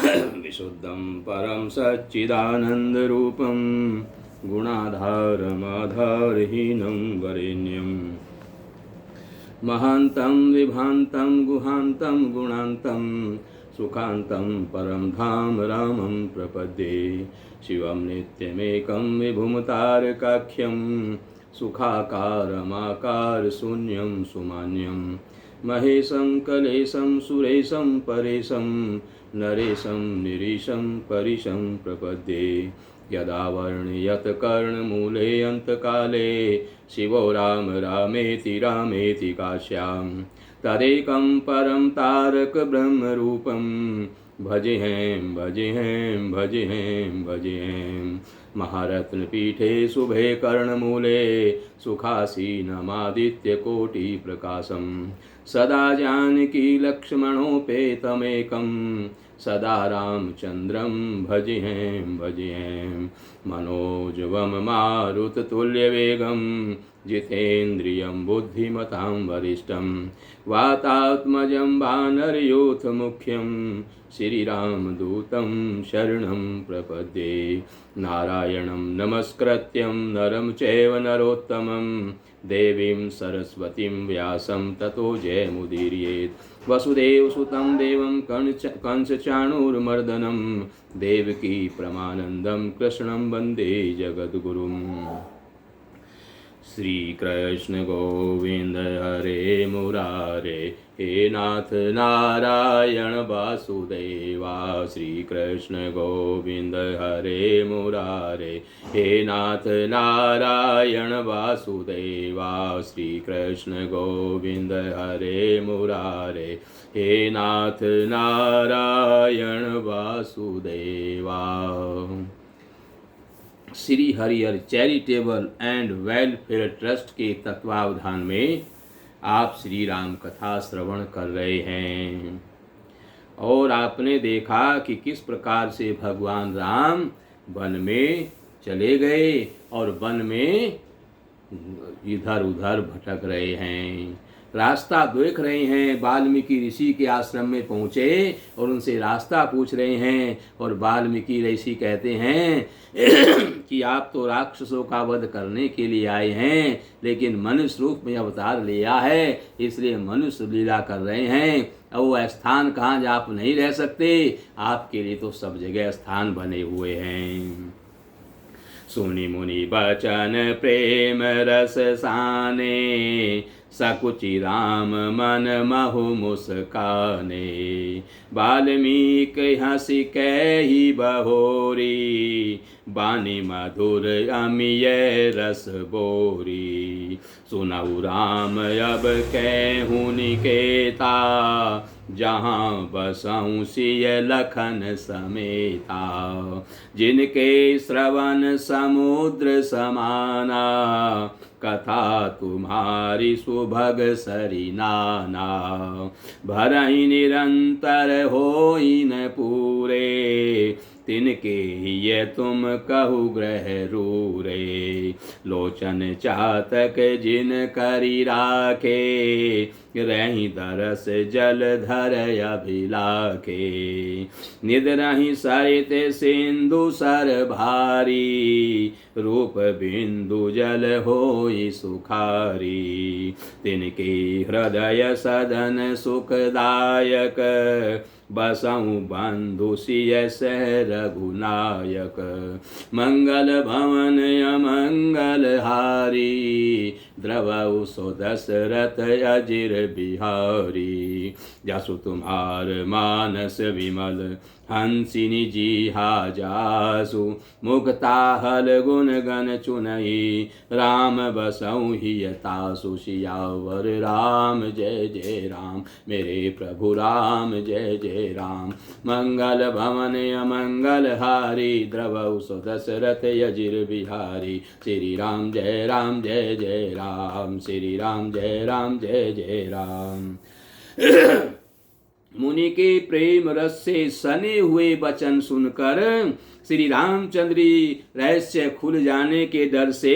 विशुद्धं परं सच्चिदानन्दरूपं गुणाधारमाधारहीनं वरेण्यं महान्तं विभान्तं गुहान्तं गुणान्तं सुखान्तं परं धाम रामं प्रपद्ये शिवं नित्यमेकं विभुमतारकाख्यं सुखाकारमाकारशून्यं सुमान्यं महेशं कलेशं सुरेशं परेशं नरेशं निरीशं परिशं प्रपद्ये यदा वर्णयत कर्णमूले अन्तकाले शिवो राम रामेति काश्यां तदेकं परं तारक ब्रह्मरूपं भजेहें भजेहें भजेहें भजेहें महारत्नपीठे शुभे कर्णमूले सुखासीनमादित्यकोटिप्रकाशं सदा जानकी लक्ष्मणोपेतमेकं सदा रामचन्द्रं भजेहें भजेहें मनोजवं मारुततुल्यवेगं जितेन्द्रियं बुद्धिमतां वरिष्ठं वातात्मजं वानरयूथमुख्यं श्रीरामदूतं शरणं प्रपद्ये नारायणं नमस्कृत्यं नरं चैव नरोत्तमं देवीं सरस्वतीं व्यासं ततो जयमुदीरयेत् वसुदेवसुतं देवं कंसचाणूरमर्दनं देवकी परमानन्दं कृष्णं वन्दे जगद्गुरुम् श्री कृष्ण गोविंद हरे मुरारे हे नाथ नारायण वासुदेवा श्री कृष्ण गोविंद हरे मुरारे हे नाथ नारायण वासुदेवा श्री कृष्ण गोविंद हरे मुरारे हे नाथ Narayan Vasudeva. Shri Harihar charitable and welfare trust के तत्वावधान में आप श्री राम कथा श्रवण कर रहे हैं और आपने देखा कि किस प्रकार से भगवान राम वन में चले गए और वन में इधर उधर भटक रहे हैं, रास्ता देख रहे हैं। वाल्मीकि ऋषि के आश्रम में पहुँचे और उनसे रास्ता पूछ रहे हैं और वाल्मीकि ऋषि कहते हैं कि आप तो राक्षसों का वध करने के लिए आए हैं, लेकिन मनुष्य रूप में अवतार लिया है, इसलिए मनुष्य लीला कर रहे हैं। अब वो स्थान कहाँ जहाँ आप नहीं रह सकते, आपके लिए तो सब जगह स्थान बने हुए हैं। सुनि मुनि बचन प्रेम रस साने सकुचि राम मन महु मुस्काने वाल्मीकि हंसी कहि बहोरी बानी मधुर अमिय रस बोरी सुनऊ राम अब कहूँ निकेता जहाँ बसऊँ सिय लखन समेता जिनके श्रवण समुद्र समाना कथा तुम्हारी सुभग सरी नाना भरहि निरंतर होई न पूरे तिनके ये तुम कहु ग्रह रूरे लोचन चातक जिन करी राखे रही दरस जल धर अभिलाखे निद रही सरित सिंधु सर भारी रूप बिंदु जल होई सुखारी तिनके हृदय सदन सुखदायक बसऊँ बंधु सिय सह रघुनायक मंगल भवन अमंगल हारी द्रवऊ सो दशरथ अजिर बिहारी जसु तुम्हार मानस विमल हंसिनी जी हा जासु मुक्ता हल गुण गण चुनई राम बसऊँ हियतासु सियावर राम जय जय राम मेरे प्रभु राम जय जय राम मंगल भवन अमंगल हारी द्रवऊ सो दशरथ अजिर बिहारी श्री राम जय जय राम श्री राम जय जय राम। मुनि के प्रेम रस से सने हुए वचन सुनकर श्री रामचंद्र रहस्य खुल जाने के डर से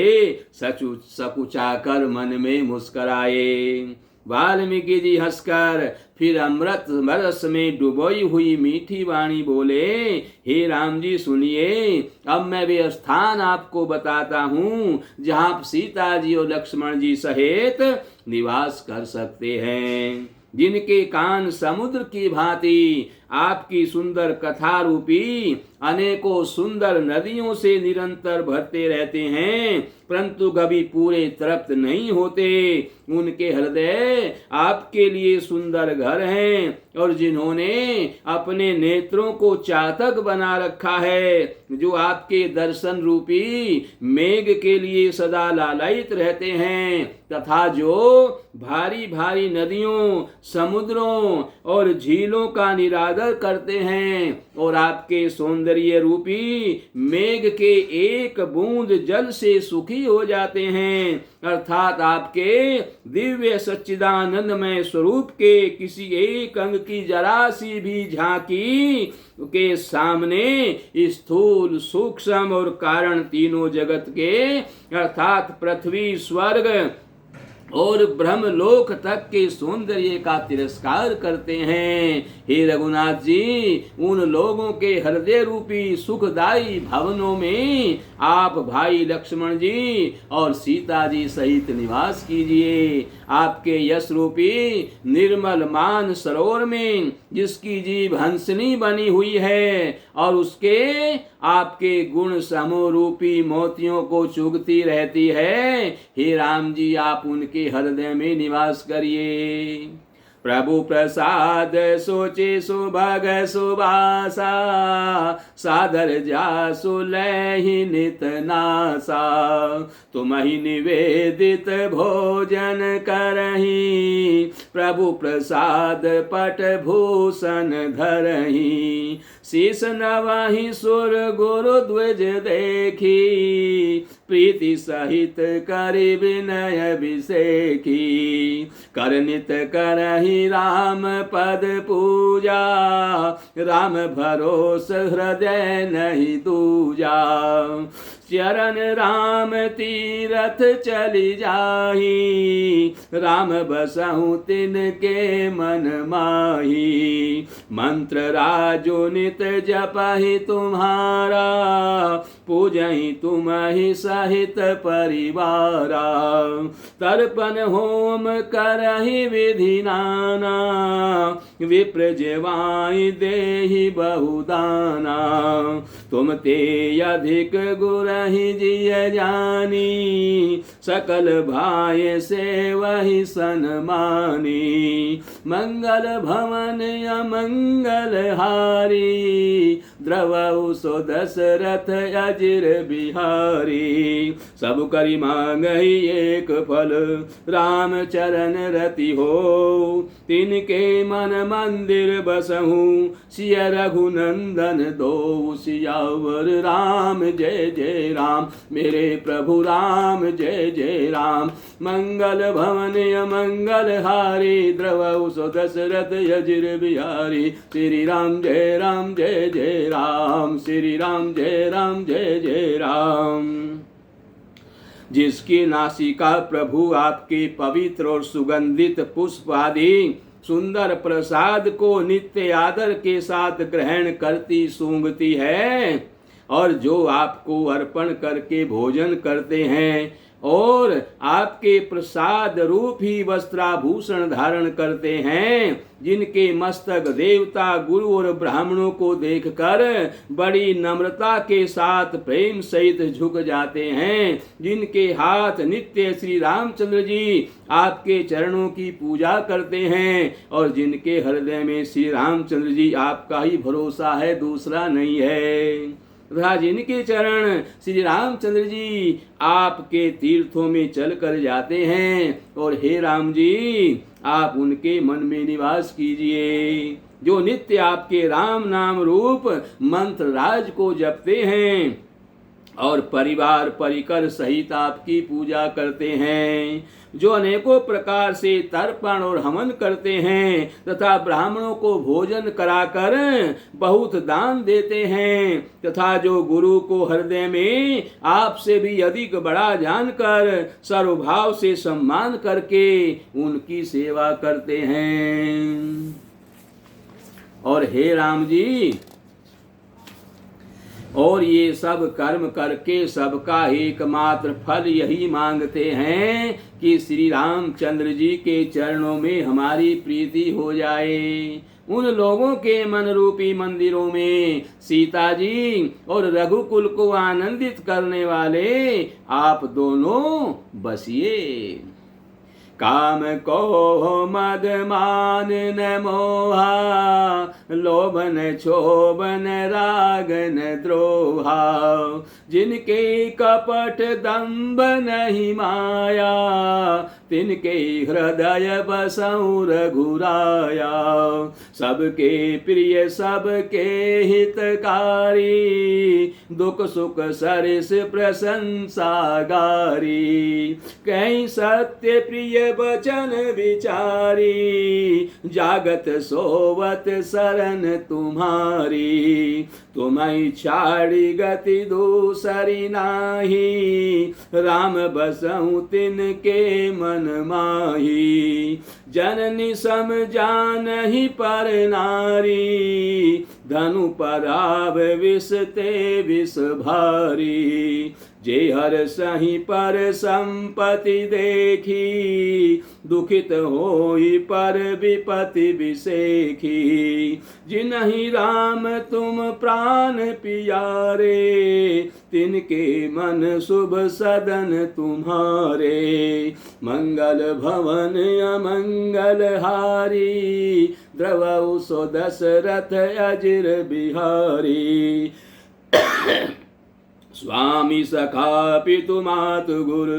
सकुचाकर मन में मुस्कराए। वाल्मीकि जी हंसकर फिर अमृत रस में डुबोई हुई मीठी वाणी बोले, हे राम जी सुनिए, अब मैं वे स्थान आपको बताता हूँ जहाँ सीता जी और लक्ष्मण जी सहित निवास कर सकते हैं। जिनके कान समुद्र की भांति आपकी सुंदर कथा रूपी अनेकों सुंदर नदियों से निरंतर भरते रहते हैं, परंतु कभी पूरे तृप्त नहीं होते। उनके हृदय आपके लिए सुंदर घर हैं, और जिन्होंने अपने नेत्रों को चातक बना रखा है, जो आपके दर्शन रूपी मेघ के लिए सदा लालायित रहते हैं, तथा जो भारी भारी नदियों, समुद्रों और झीलों का निरादर करते हैं, और आपके सौंदर्य रूपी मेघ के एक बूंद जल से सुखी हो जाते हैं, अर्थात आपके दिव्य सच्चिदानंदमय स्वरूप के किसी एक अंग की जरा सी भी झांकी के सामने स्थूल, सूक्ष्म और कारण तीनों जगत के अर्थात पृथ्वी, स्वर्ग और ब्रह्मलोक तक के सौंदर्य का तिरस्कार करते हैं। हे रघुनाथ जी, उन लोगों के हृदय रूपी सुखदायी भवनों में आप भाई लक्ष्मण जी और सीता जी सहित निवास कीजिए। आपके यश रूपी निर्मल मान सरोवर में जिसकी जीभ हंसनी बनी हुई है और उसके आपके गुण समूह रूपी मोतियों को चुगती रहती है, हे राम जी आप उनके हृदय में निवास करिए। प्रभु प्रसाद सोचे सुभग सुबासा, सादर जासु लहि नित नासा। तुम ही निवेदित भोजन करही, प्रभु प्रसाद पट भूषण धरही। शीस नवहि सुर गुरु द्विज देखी, प्रीति सहित करि विनय अभिषेकी। करनित करहि राम पद पूजा, राम भरोस हृदय नहीं दूजा। चरण राम तीरथ चली जाही, राम बसहु तिनके मन माही। मंत्र राजो नित जपहि तुम्हारा, पूजहि तुम्हि सहित परिवारा। तर्पण होम करहि विधि नाना, विप्र जेवाहि देहि बहुदाना। तुम ते अधिक गुरहि जिय जानी, सकल भाय से वही सनमानी। मंगल भवन अमंगल हारी, द्रवहु सो दशरथ अजिर बिहारी। सब करि मांगहि एक फल, राम चरण रति हो। तिनके मन मंदिर बसहु, सिय रघुनंदन दो। सियावर राम जय जय राम, मेरे प्रभु राम जय जय राम। मंगल भवन अमंगल हारी, द्रवहु सो दशरथ अजिर बिहारी। श्री राम जय जय राम, श्री राम जय जय राम। जिसकी नासिका प्रभु आपके पवित्र और सुगंधित पुष्प आदि सुंदर प्रसाद को नित्य आदर के साथ ग्रहण करती सूंघती है, और जो आपको अर्पण करके भोजन करते हैं और आपके प्रसाद रूप ही वस्त्राभूषण धारण करते हैं, जिनके मस्तक देवता, गुरु और ब्राह्मणों को देखकर बड़ी नम्रता के साथ प्रेम सहित झुक जाते हैं, जिनके हाथ नित्य श्री रामचंद्र जी आपके चरणों की पूजा करते हैं, और जिनके हृदय में श्री रामचंद्र जी आपका ही भरोसा है, दूसरा नहीं है। जिनके चरण श्री रामचंद्र जी आपके तीर्थों में चल कर जाते हैं, और हे राम जी आप उनके मन में निवास कीजिए। जो नित्य आपके राम नाम रूप मंत्र राज को जपते हैं, और परिवार परिकर सहित आपकी पूजा करते हैं, जो अनेकों प्रकार से तर्पण और हवन करते हैं तथा ब्राह्मणों को भोजन कराकर बहुत दान देते हैं, तथा जो गुरु को हृदय में आपसे भी अधिक बड़ा जानकर सर्वभाव से सम्मान करके उनकी सेवा करते हैं। और हे राम जी, और ये सब कर्म करके सबका एकमात्र फल यही मांगते हैं कि श्री रामचंद्र जी के चरणों में हमारी प्रीति हो जाए। उन लोगों के मन रूपी मंदिरों में सीता जी और रघुकुल को आनंदित करने वाले आप दोनों बसिए। काम को मद मान न मोहा, लोभ न क्षोभ न राग न द्रोहा, जिनके कपट दंभ नहीं माया, तिनके हृदय बसऊ रघुराया। सबके प्रिय सबके हितकारी, दुख सुख सरिस प्रशंसा गारी। कहीं सत्य प्रिय बचन विचारी, जागत सोवत शरण तुम्हारी। तुम्हें छाड़ी गति दूसरी नाही, राम बसऊं तिनके मन माही। जननी सम जानहि पर नारी, धनु पराव विष ते विष भारी। जे हर सही पर संपत्ति देखी, दुखित होई पर विपत्ति विसेखी। जिन्हि राम तुम प्राण पियारे, तिनके मन शुभ सदन तुम्हारे। मंगल भवन अमंगल हारी, द्रवौ सो दशरथ अजिर बिहारी। स्वामी सखा पितु मातु गुरु,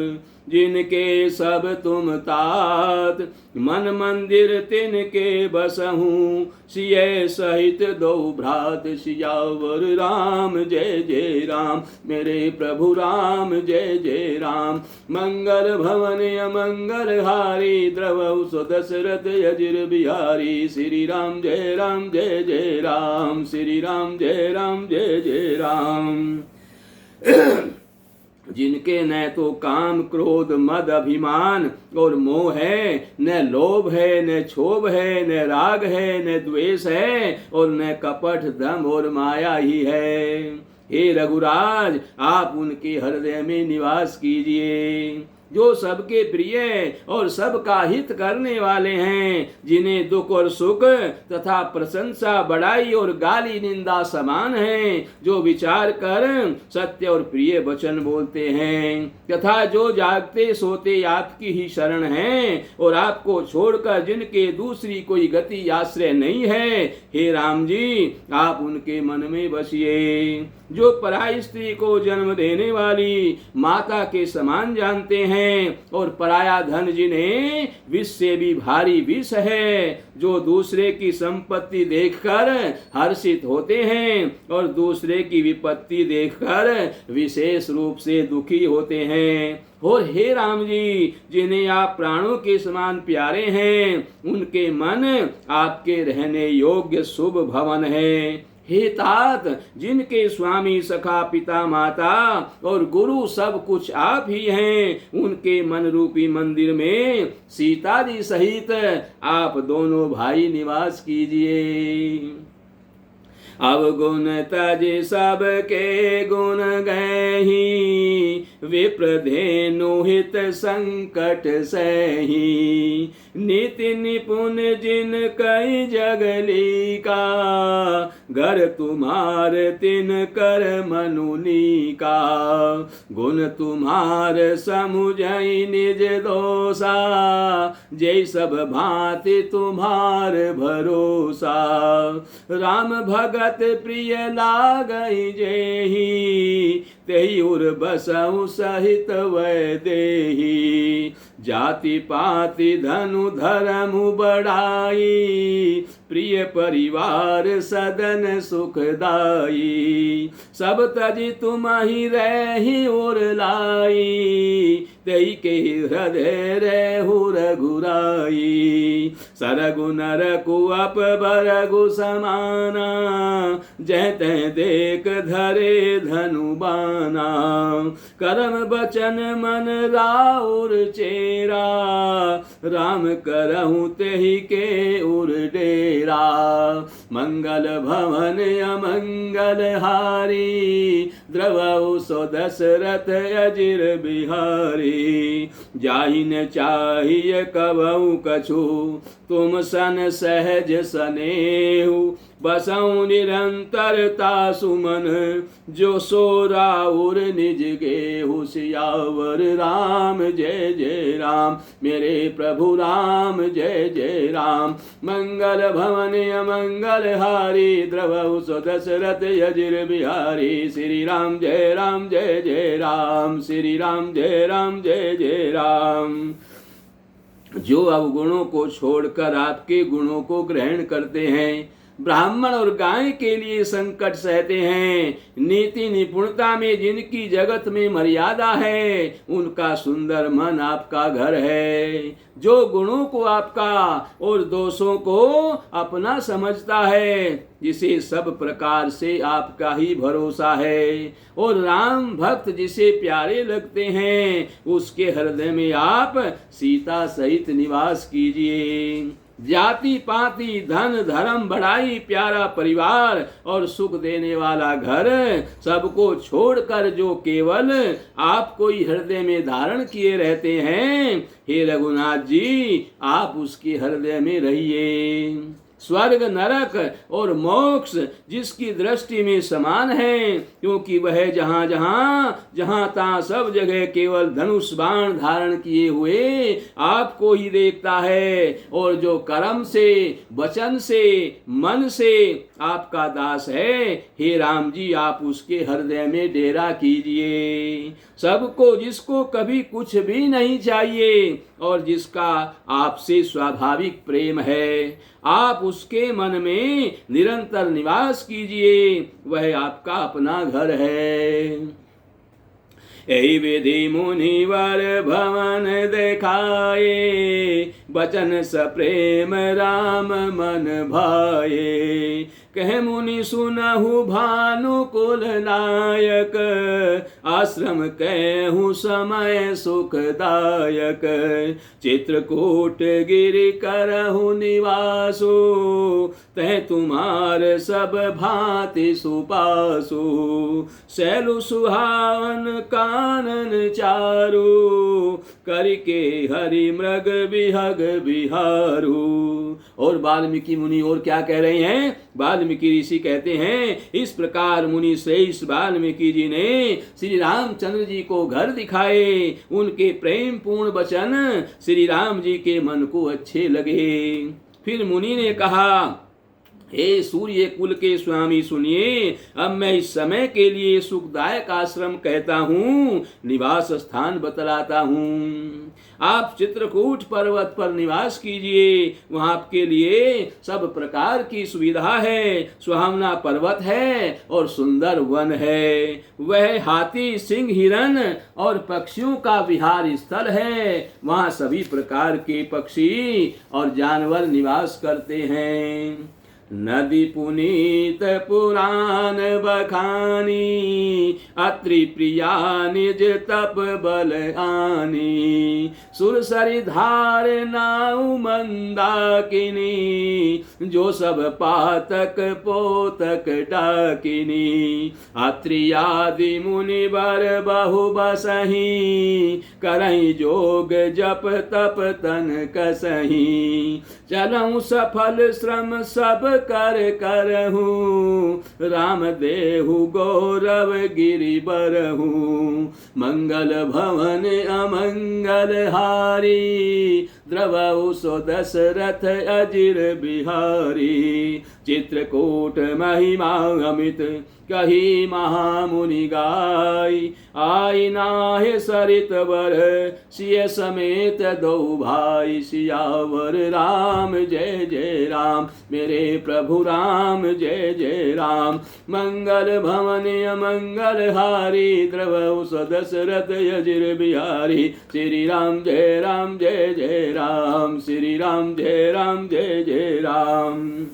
जिनके सब तुम तात। मन मंदिर तिनके बसहूँ, सिय सहित दो भ्रात। सियावर राम जय जय राम, मेरे प्रभु राम जय जय राम। मंगल भवन अमंगल हारी, द्रवौ सो दशरथ अजिर बिहारी। श्री राम जय राम जय जय राम, श्री राम जय राम जय जय राम। जिनके न तो काम क्रोध मद अभिमान और मोह है, न लोभ है न क्षोभ है, न राग है न द्वेष है, और न कपट दम और माया ही है। हे रघुराज, आप उनके हृदय में निवास कीजिए जो सबके प्रिय और सबका हित करने वाले हैं, जिन्हें दुख और सुख तथा प्रशंसा बड़ाई और गाली निंदा समान है, जो विचार कर सत्य और प्रिय वचन बोलते हैं, तथा जो जागते सोते आपकी ही शरण हैं और आपको छोड़कर जिनके दूसरी कोई गति आश्रय नहीं है। हे राम जी, आप उनके मन में बसिए। जो पराई स्त्री को जन्म देने वाली माता के समान जानते हैं और पराया धन जिन्हें विष से भी भारी विष है, जो दूसरे की संपत्ति देखकर हर्षित होते हैं और दूसरे की विपत्ति देखकर विशेष रूप से दुखी होते हैं। और हे राम जी, जिन्हें आप प्राणों के समान प्यारे हैं, उनके मन आपके रहने योग्य शुभ भवन है। हे तात, जिनके स्वामी सखा पिता माता और गुरु सब कुछ आप ही हैं, उनके मन रूपी मंदिर में सीता जी सहित आप दोनों भाई निवास कीजिए। अवगुण तज सबके गुण गही, विप्रधेनु हित संकट सही। नीति निपुण जिन कई जगली का, घर तुम्हार तिन कर मनुनी का। गुण तुम्हार समुझई निज दोषा, जय सब भांति तुम्हार भरोसा। राम भगत प्रिय लागई जेही, तेहि उर बसऊ सहित वै देही। जाति पाति धनु धर्म बढ़ाई, प्रिय परिवार सदन सुखदाई। सब तजी तुम ही रही और लाई, तेई के हृदय रहु रघुराई। सरगु नरकु अप बरगु समाना, जह तह देख धरे धनु बाना। करम बचन मन राउर चेरा, राम करहु तेहि के उर डेरा। मंगल भवन अमंगल हारी, द्रवहु सो दशरथ अजिर बिहारी। जाहि न चाहिए कबहु कछु, तुम सन सहज सनेहु। बसऊं निरंतरता सुमन, जो सो राउर निज गेहु। सियावर राम जय जय राम, मेरे प्रभु राम जय जय राम। मंगल भवन अमंगल हारी, द्रवहु सो दशरथ अजिर बिहारी। श्री राम जय जय राम, श्री राम जय जय राम। जो अवगुणों को छोड़कर आपके गुणों को ग्रहण करते हैं, ब्राह्मण और गाय के लिए संकट सहते हैं, नीति निपुणता में जिनकी जगत में मर्यादा है, उनका सुंदर मन आपका घर है। जो गुणों को आपका और दोषों को अपना समझता है, जिसे सब प्रकार से आपका ही भरोसा है, और राम भक्त जिसे प्यारे लगते हैं, उसके हृदय में आप सीता सहित निवास कीजिए। जाति पाति धन धर्म बढ़ाई प्यारा परिवार और सुख देने वाला घर, सबको छोड़कर जो केवल आपको ही हृदय में धारण किए रहते हैं, हे रघुनाथ जी आप उसके हृदय में रहिए। स्वर्ग नरक और मोक्ष जिसकी दृष्टि में समान है, क्योंकि वह जहाँ तहाँ सब जगह केवल धनुष बाण धारण किए हुए आपको ही देखता है। और जो कर्म से वचन से मन से आपका दास है, हे राम जी आप उसके हृदय में डेरा कीजिए। सबको जिसको कभी कुछ भी नहीं चाहिए और जिसका आपसे स्वाभाविक प्रेम है, आप उसके मन में निरंतर निवास कीजिए, वह आपका अपना घर है। यही विधि मुनिवर भवन देखाए, बचन सप्रेम राम मन भाए। कह मुनि सुनहु भानुकुल नायक, आश्रम कहूँ समय सुखदायक। चित्रकूट गिरि करहु निवासो, तह तुम्हार सब भांति सुपासो। सैलु सुहावन कानन चारु, करके हरि मृग विहग बिहारू। और वाल्मीकि मुनि और क्या कह रहे हैं? वाल्मीकि ऋषि कहते हैं, इस प्रकार मुनि श्रेष्ठ वाल्मीकि जी ने श्री रामचंद्र जी को घर दिखाए। उनके प्रेम पूर्ण वचन श्री राम जी के मन को अच्छे लगे। फिर मुनि ने कहा, हे सूर्य कुल के स्वामी सुनिए, अब मैं इस समय के लिए सुखदायक आश्रम कहता हूँ, निवास स्थान बतलाता हूँ। आप चित्रकूट पर्वत पर निवास कीजिए, वहाँ आपके लिए सब प्रकार की सुविधा है। सुहावना पर्वत है और सुंदर वन है। वह हाथी सिंह हिरण और पक्षियों का विहार स्थल है। वहाँ सभी प्रकार के पक्षी और जानवर निवास करते हैं। नदी पुनीत पुराण बखानी, अत्रि प्रिया निज तप बल आनी। सुरसरी धार नाउ मंदाकिनी, जो सब पातक पोतक डाकिनी। अत्रियादि मुनि बर बहु बसही, करहि जोग जप तप तन कसही। चलऊँ सफल श्रम सब कर करहूँ, राम देहु गौरव गिरि बरहूँ। मंगल भवन अमंगल हारी, द्रवौ सो दशरथ अजिर बिहारी। चित्रकूट महिमा अमित कही महामुनि गाय, आई नाहे सरित वर सिय समेत दो भाई। सियावर राम जय जय राम, मेरे प्रभु राम जय जय राम। मंगल भवन अमंगल हारी, द्रवौ सो दशरथ अजिर बिहारी। श्री राम जय राम जय जय राम, श्री राम जय राम जय जय राम।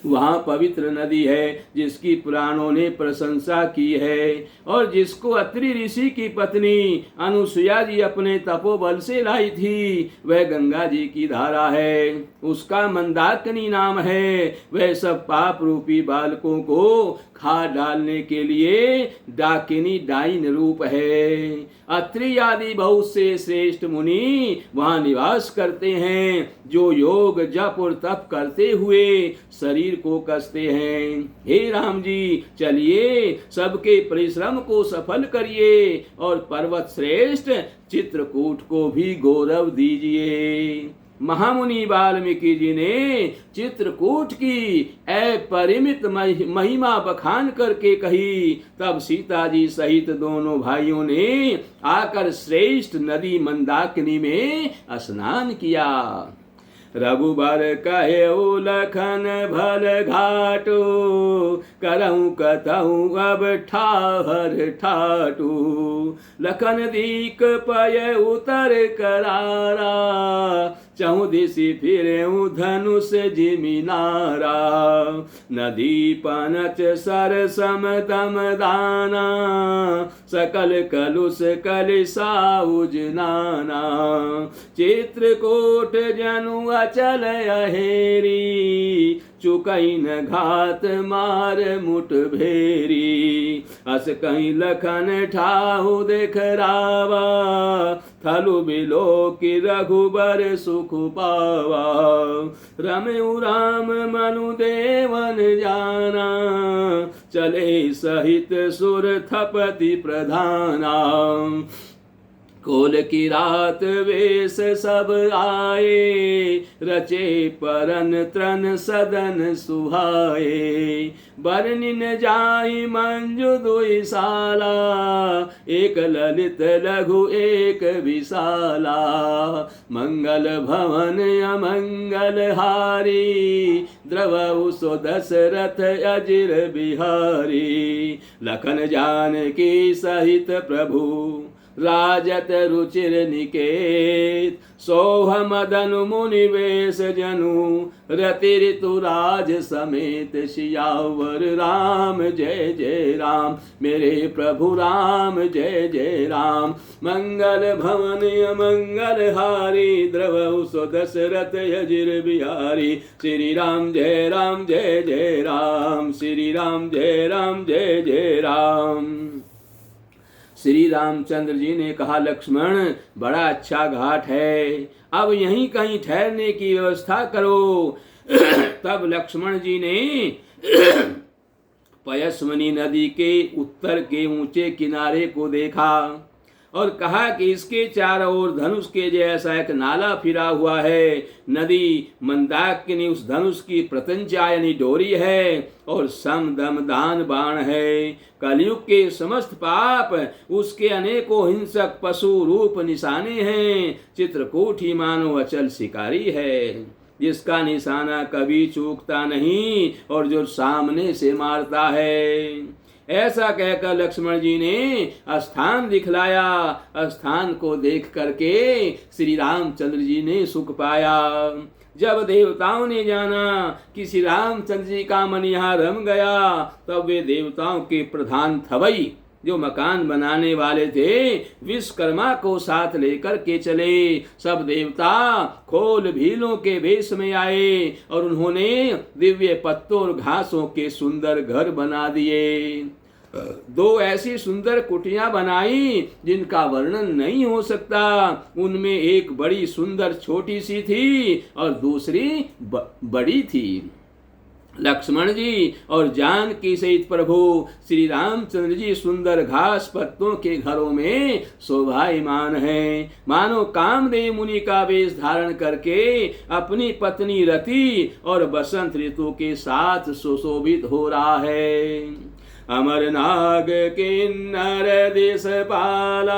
वहाँ पवित्र नदी है जिसकी पुराणों ने प्रशंसा की है और जिसको अत्रि ऋषि की पत्नी अनुसुया जी अपने तपोबल से लाई थी, वह गंगा जी की धारा है। उसका मंदाकिनी नाम है। वह सब पाप रूपी बालकों को खा डालने के लिए डाकिनी डाइन रूप है। अत्रि आदि बहुत से श्रेष्ठ मुनि वहाँ निवास करते हैं, जो योग जप और तप करते हुए शरीर को कसते हैं। हे राम जी, चलिए सबके परिश्रम को सफल करिए और पर्वत श्रेष्ठ चित्रकूट को भी गौरव दीजिए। महामुनि वाल्मीकि जी ने चित्रकूट की अपरिमित महिमा बखान करके कही। तब सीता जी सहित दोनों भाइयों ने आकर श्रेष्ठ नदी मंदाकिनी में स्नान किया। रघुबर कहेउ लखन भल घाटो, करऊं कतहु अब ठाहर ठाटू। लखन दीक पय उतर करारा, चहु दिशि फिरेउ धनुष जिमिनारा। नदी पनच सर सम दम दाना, सकल कलुष कलिसा उजनाना। चित्रकूट जनु अचल अहेरी, चुकई न घात मार मुठ भेरी। अस कहीं लखन ठाहु देख रावा, थलु बिलो की रघुबर सुख पावा। रमयु राम मनु देवन जाना, चले सहित सुर थपति प्रधाना। कोल की रात वेश सब आए, रचे परन त्रन सदन सुहाए। बरनिन जाई मंजु दुई साला, एक ललित लघु एक विशाला। मंगल भवन अमंगल हारी, द्रवौ सो दशरथ अजिर बिहारी। लखन जानकी सहित प्रभु, राजत रुचिर निकेत। सोह मदन मुनि वेश जनु, रति ऋतु राज समेत। सियावर राम जय जय राम, मेरे प्रभु राम जय जय राम। मंगल भवन अमंगल हारी, द्रवौ सो दशरथ अजिर बिहारी। श्री राम जय राम जय जय राम, श्री राम जय राम जय जय राम। श्री रामचंद्र जी ने कहा, लक्ष्मण बड़ा अच्छा घाट है, अब यहीं कहीं ठहरने की व्यवस्था करो। तब लक्ष्मण जी ने पयस्विनी नदी के उत्तर के ऊंचे किनारे को देखा और कहा कि इसके चारों ओर धनुष के जैसा एक नाला फिरा हुआ है। नदी मंदाकिनी उस धनुष की प्रत्यंचा यानी डोरी है और सम दम दान बाण है। कलयुग के समस्त पाप उसके अनेकों हिंसक पशु रूप निशाने हैं। चित्रकूट ही मानो अचल शिकारी है, जिसका निशाना कभी चूकता नहीं और जो सामने से मारता है। ऐसा कहकर लक्ष्मण जी ने स्थान दिखलाया। स्थान को देख करके श्री रामचंद्र जी ने सुख पाया। जब देवताओं ने जाना कि श्री रामचंद्र जी का मन यहाँ रम गया, तब वे देवताओं के प्रधान थवई जो मकान बनाने वाले थे, विश्वकर्मा को साथ लेकर के चले। सब देवता खोल भीलों के वेश में आए और उन्होंने दिव्य पत्तों और घासों के सुंदर घर बना दिए। दो ऐसी सुंदर कुटियां बनाई जिनका वर्णन नहीं हो सकता। उनमें एक बड़ी सुंदर छोटी सी थी और दूसरी बड़ी थी। लक्ष्मण जी और जानकी सहित प्रभु श्री रामचंद्र जी सुंदर घास पत्तों के घरों में शोभायमान है। मानो कामदेव मुनि का वेश धारण करके अपनी पत्नी रति और बसंत ऋतु के साथ सुशोभित हो रहा है। अमरनाग किन्नर देश पाला,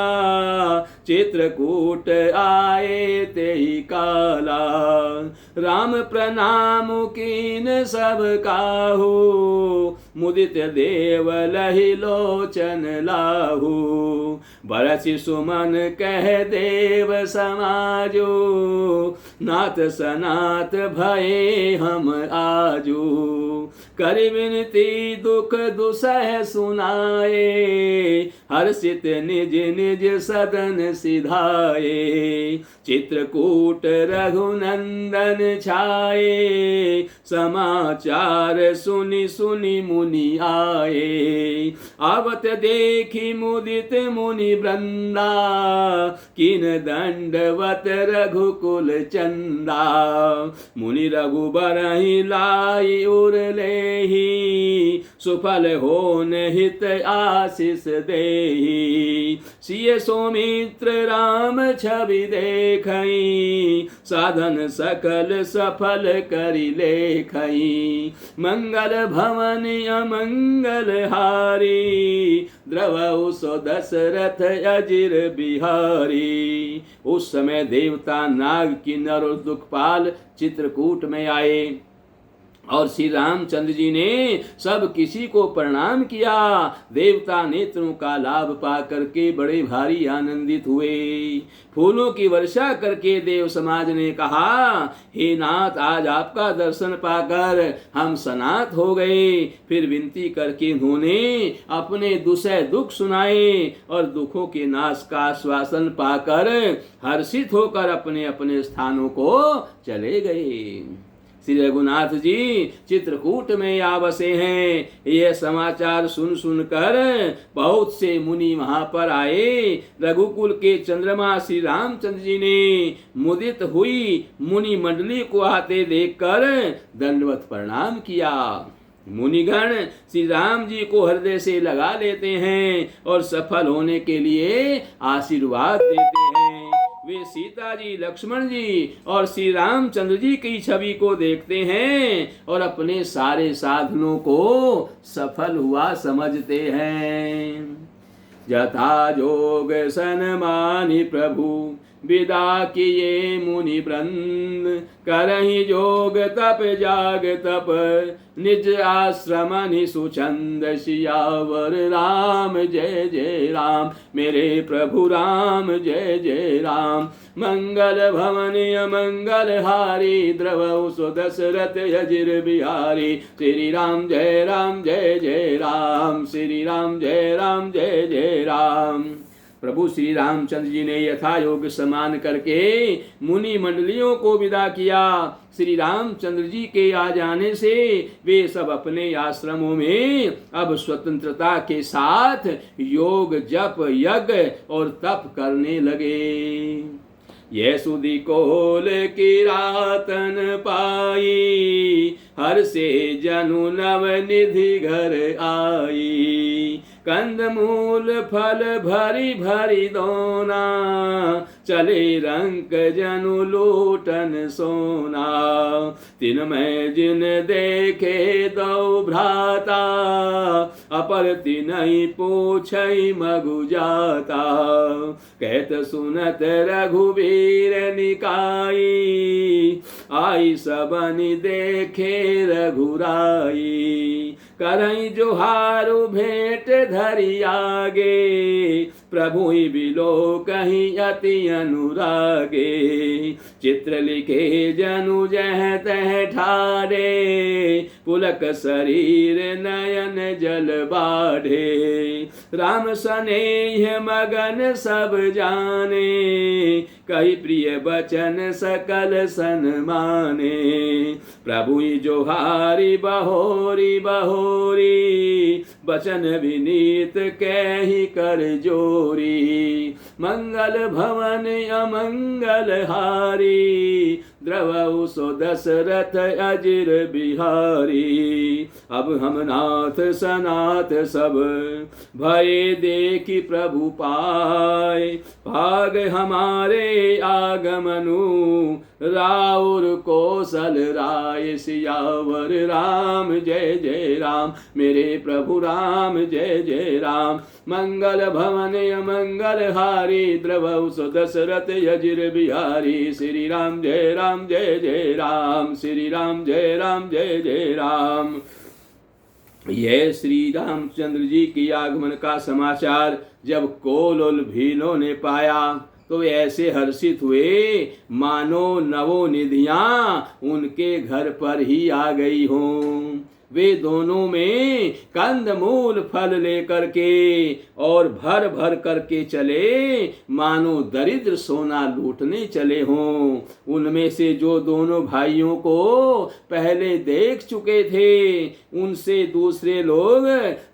चित्रकूट आए ते ही काला। राम प्रणाम कीन सब काहू, मुदित देव लहि लोचन लाहू। बरसि सुमन कह देव समाजो, नाथ सनाथ भये हम आजू। कर विनती दुख दुसह सुनाए, हर्षित निज निज सदन सिधाए। चित्रकूट रघुनंदन छाए, समाचार सुनि सुनि मुनि आए। आवत देखी मुदित मुनि वृंदा, किन दंडवत रघुकुल चंदा। मुनि रघुबर लाई उर लेही, सुफल होन हित आशीष देही। सिय सौमित्र राम छवि देखई, साधन सकल सफल करि लेखई। मंगल भवन अमंगल हारी, द्रवहु सो दशरथ अजिर बिहारी। उस समय देवता नाग किन्नर और दुखपाल चित्रकूट में आए और श्री रामचंद्र जी ने सब किसी को प्रणाम किया। देवता नेत्रों का लाभ पा करके बड़े भारी आनंदित हुए। फूलों की वर्षा करके देव समाज ने कहा, हे नाथ, आज आपका दर्शन पाकर हम सनात हो गए। फिर विनती करके उन्होंने अपने दुसह दुख सुनाए और दुखों के नाश का आश्वासन पाकर हर्षित होकर अपने अपने स्थानों को चले गए। श्री रघुनाथ जी चित्रकूट में आ बसे हैं। यह समाचार सुन सुनकर बहुत से मुनि वहां पर आए। रघुकुल के चंद्रमा श्री रामचंद्र जी ने मुदित हुई मुनि मंडली को आते देखकर दंडवत प्रणाम किया। मुनिगण श्री राम जी को हृदय से लगा लेते हैं और सफल होने के लिए आशीर्वाद देते हैं। वे सीता जी, लक्ष्मण जी और श्री रामचंद्र जी की छवि को देखते हैं और अपने सारे साधनों को सफल हुआ समझते हैं। जथा जोग सनमानि प्रभु, विदा किए मुनि वृंद। करहि जोग तप जाग तप, निज आश्रम सुचंद। सियावर राम जय जय राम, मेरे प्रभु राम जय जय राम। मंगल भवन अमंगल हारी, द्रवहु सो दशरथ अजिर बिहारी। श्री राम जय राम जय जय राम, श्री राम जय राम जय जय राम। प्रभु श्री रामचंद्र जी ने यथा योग सम्मान करके मुनि मंडलियों को विदा किया। श्री रामचंद्र जी के आ जाने से वे सब अपने आश्रमों में अब स्वतंत्रता के साथ योग, जप, यज्ञ और तप करने लगे। यह सुधि कोल किरातन पाई, हर से जनु नव निधि घर आई। कंद मूल फल भरी भरी दोना, चले रंक जनु लूटन सोना। तिन में जिन देखे दो भ्राता, अपर तिनहि पूछई मगु जाता। कहत सुनत रघुवीर निकाई, आई सबनि देखे रघुराई। करई जोहारु भेंट धरि आगे, प्रभु बिलो कहीं अति अनुरागे। चित्र लिखे जनु जह तह ठारे, पुलक शरीर नयन जल बाढ़े। राम स्नेह मगन सब जाने, कही प्रिय बचन सकल सन्माने। प्रभु जोहारी बहोरी बहोरी, बचन विनीत कही कर जोरी। मंगल भवन अमंगल हारी, द्रवौ सो दशरथ अजिर बिहारी। अब हम नाथ सनाथ सब भय देखी प्रभु पाए, भाग हमारे आगमनु राउर कौशल राय। सियावर राम जय जय राम, मेरे प्रभु राम जय जय राम। मंगल भवन अमंगल हारी, द्रवौ सो दशरथ अजिर बिहारी। श्री राम जय जय राम, श्री राम जय जय राम। यह श्री रामचंद्र जी के आगमन का समाचार जब कोल और भीलों ने पाया तो ऐसे हर्षित हुए मानो नवोनिधियां उनके घर पर ही आ गई हों। वे दोनों में कंदमूल फल लेकर के और भर भर करके चले मानो दरिद्र सोना लूटने चले हों। उनमें से जो दोनों भाइयों को पहले देख चुके थे, उनसे दूसरे लोग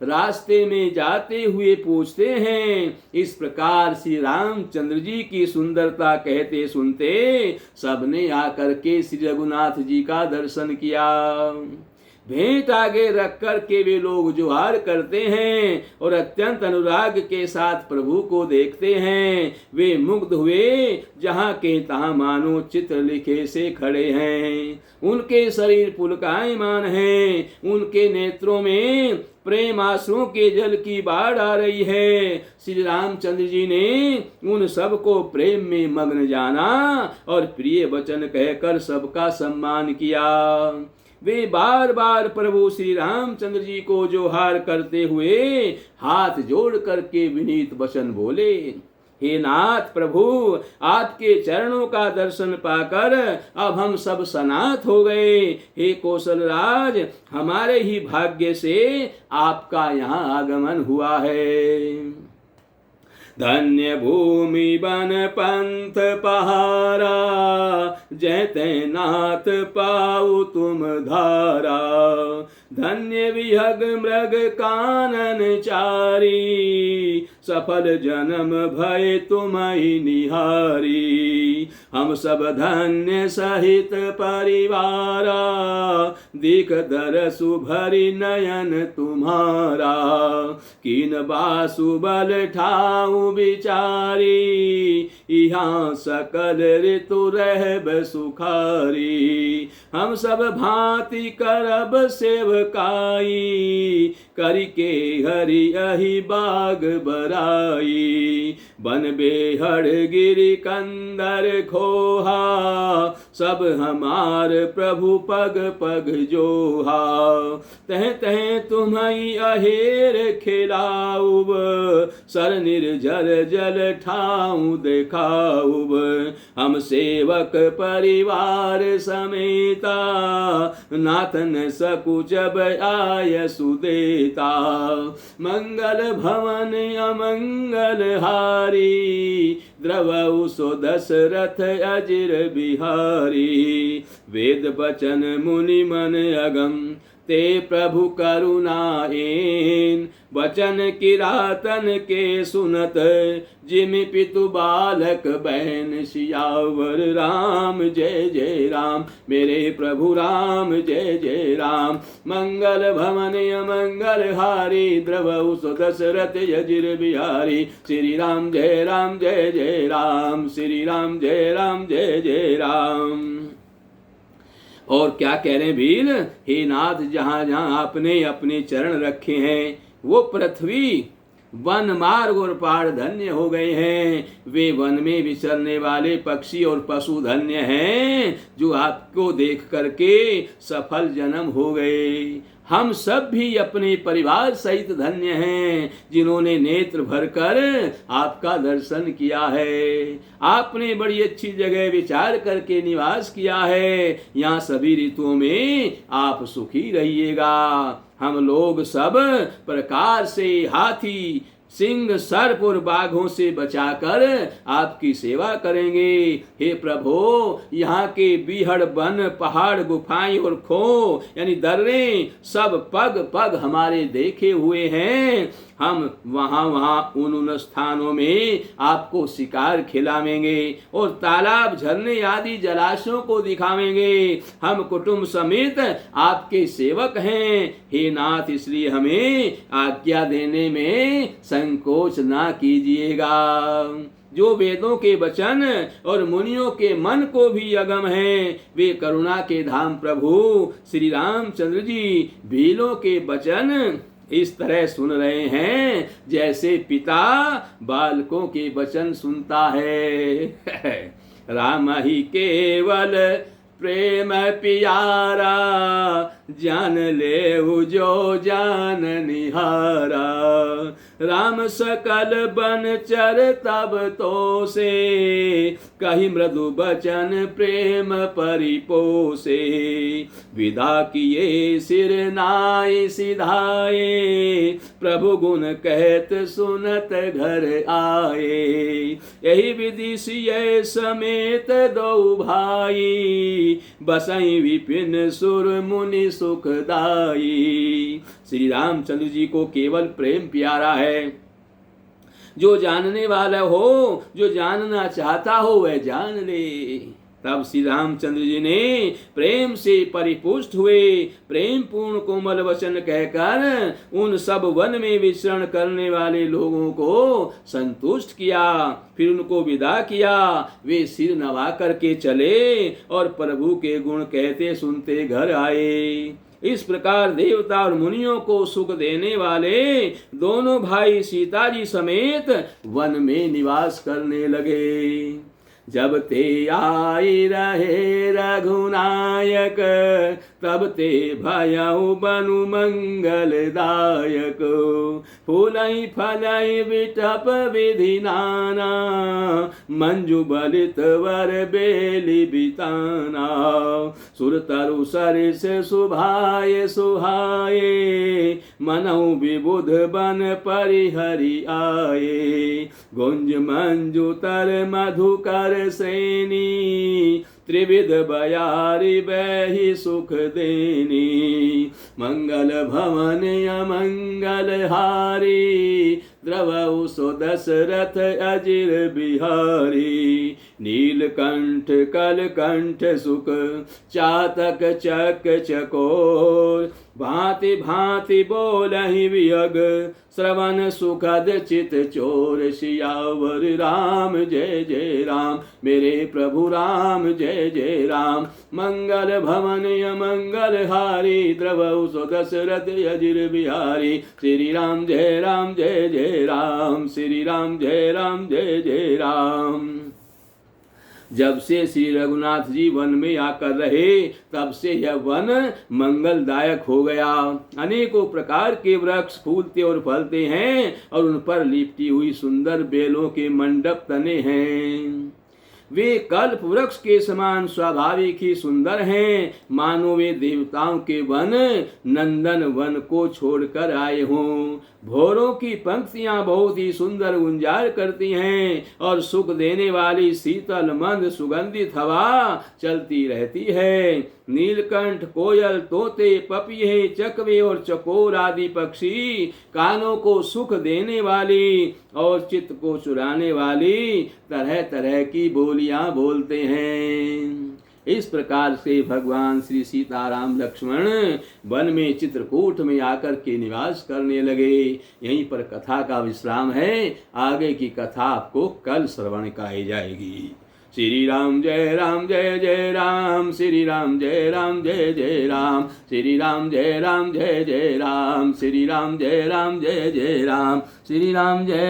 रास्ते में जाते हुए पूछते हैं। इस प्रकार श्री रामचंद्र जी की सुंदरता कहते सुनते सबने आकर के श्री रघुनाथ जी का दर्शन किया। भेंट आगे रख कर के वे लोग जोहार करते हैं और अत्यंत अनुराग के साथ प्रभु को देखते हैं। वे मुग्ध हुए जहाँ के तहाँ मानो चित्र लिखे से खड़े हैं। उनके शरीर पुलकायमान हैं, उनके नेत्रों में प्रेम आंसुओं के जल की बाढ़ आ रही है। श्री रामचंद्र जी ने उन सबको प्रेम में मग्न जाना और प्रिय वचन कहकर सबका सम्मान किया। वे बार बार प्रभु श्री रामचंद्र जी को जोहार करते हुए हाथ जोड़ करके विनीत वचन बोले। हे नाथ प्रभु, आपके चरणों का दर्शन पाकर अब हम सब सनाथ हो गए। हे कौशल राज, हमारे ही भाग्य से आपका यहाँ आगमन हुआ है। धन्य भूमि बन पंथ पहारा, जैते नाथ पाऊ तुम धारा। धन्य विहग मृग कानन चारी, सफल जन्म भय तुम्हि निहारी। हम सब धन्य सहित परिवारा, दिख दरसु भरि नयन तुम्हारा। कीन बासु बल ठाऊ बिचारी, यहाँ सकल ऋतु रहब सुखारी। हम सब भांति करब सेवकाई, करिके हरि अहि बाग बराई। बन बेहड़ गिरि कंदर खोहा, सब हमार प्रभु पग पग जोहा। तह तह तुम्हि अहेर खिलाऊब, सर निर्जर जल ठाऊ देखाऊब। हम सेवक परिवार समेता, नाथन सकुचब आय सुदेता। मंगल भवन अमंगल हारी, द्रवौ सो दशरथ अजिर बिहारी। वेद बचन मुनि मन अगम, ते प्रभु करुणाएन। वचन किरातन के सुनत, जिमि पितु बालक बहन। सियावर राम जय जय राम, मेरे प्रभु राम जय जय राम। मंगल भवन अमंगल हारी, द्रवौ सो दशरथ अजिर बिहारी। श्री राम जय जय राम, श्री राम जय जय राम। और क्या कह रहे वीर, हे नाथ, जहाँ जहाँ आपने अपने चरण रखे हैं वो पृथ्वी वन मार्ग और पहाड़ धन्य हो गए हैं। वे वन में विचरने वाले पक्षी और पशु धन्य हैं, जो आपको देख करके सफल जन्म हो गए। हम सब भी अपने परिवार सहित धन्य हैं, जिन्होंने नेत्र भरकर आपका दर्शन किया है। आपने बड़ी अच्छी जगह विचार करके निवास किया है। यहाँ सभी ऋतुओं में आप सुखी रहिएगा। हम लोग सब प्रकार से हाथी, सिंह, सर्प और बाघों से बचाकर आपकी सेवा करेंगे। हे प्रभु, यहाँ के बीहड़, वन, पहाड़, गुफाएं और खो यानी दर्रे सब पग पग हमारे देखे हुए हैं। हम वहाँ वहाँ उन स्थानों में आपको शिकार खिलावेंगे और तालाब, झरने आदि जलाशयों को दिखावेंगे। हम कुटुंब समेत आपके सेवक हैं हे नाथ, इसलिए हमें आज्ञा देने में संकोच ना कीजिएगा। जो वेदों के वचन और मुनियों के मन को भी अगम है, वे करुणा के धाम प्रभु श्री रामचंद्र जी भीलों के वचन इस तरह सुन रहे हैं जैसे पिता बालकों के वचन सुनता है। राम ही केवल प्रेम प्यारा, जान ले जो जान निहारा। राम सकल बन चर तब तो से, कही मृदु बचन प्रेम परिपोसे। विदा किए सिर नाय सिधाए, प्रभु गुण कहत सुनत घर आए। यही विधि सिय समेत दो भाई, बसई विपिन सुर मुनि सुखदाई। श्री रामचंद्र जी को केवल प्रेम प्यारा है। जो जानने वाला हो, जो जानना चाहता हो वह जान ले। तब श्री रामचंद्र जी ने प्रेम से परिपुष्ट हुए, प्रेम पूर्ण कोमल वचन कहकर उन सब वन में विचरण करने वाले लोगों को संतुष्ट किया। फिर उनको विदा किया। वे सिर नवा करके चले और प्रभु के गुण कहते सुनते घर आए। इस प्रकार देवता और मुनियों को सुख देने वाले दोनों भाई सीता जी समेत वन में निवास करने लगे। जब ते आई रहे रघुनायक, तब ते भयउ बनु मंगलदायक। फूलई फलई विटप विधि नाना, मंजू बलित वर बेली बिताना। सुर तरु सरिस सुभाए सुहाए, मनऊ विबुध बन परिहरि आए। गुंज मंजू तर मधुकर श्रेणी, त्रिविध बयारी बही सुख देनी। मंगल भवन अमंगल हारी, द्रवउ सो दशरथ अजिर बिहारी। नीलकंठ कलकंठ सुख, चातक चक चकोर। भांति भांति बोलहि वियग, श्रवण सुखद चित चोर। सियावर राम जय जय राम, मेरे प्रभु राम जय जय राम। मंगल भवन अमंगल हारी, द्रवउ सो दशरथ अजिर बिहारी। श्री राम जय राम जय जय राम, श्री राम जय राम जय जय राम। जब से श्री रघुनाथ जी वन में आकर रहे, तब से यह वन मंगलदायक हो गया। अनेकों प्रकार के वृक्ष फूलते और फलते हैं और उन पर लिपटी हुई सुंदर बेलों के मंडप तने हैं। वे कल्प वृक्ष के समान स्वाभाविक ही सुंदर हैं, मानो वे देवताओं के वन नंदन वन को छोड़कर आए हों। भोरों की पंक्तियां बहुत ही सुंदर गुंजार करती हैं और सुख देने वाली शीतल मंद सुगंधित हवा चलती रहती है। नीलकंठ, कोयल, तोते, पपीहे, चकवे और चकोर आदि पक्षी कानों को सुख देने वाली और चित्त को चुराने वाली तरह तरह की बोलियां बोलते हैं। इस प्रकार से भगवान श्री सीताराम लक्ष्मण वन में चित्रकूट में आकर के निवास करने लगे। यहीं पर कथा का विश्राम है। आगे की कथा आपको कल श्रवण कराई जाएगी। श्री राम जय जय राम, श्री राम जय जय राम, श्री राम जय जय राम, श्री राम जय जय राम, श्री राम जय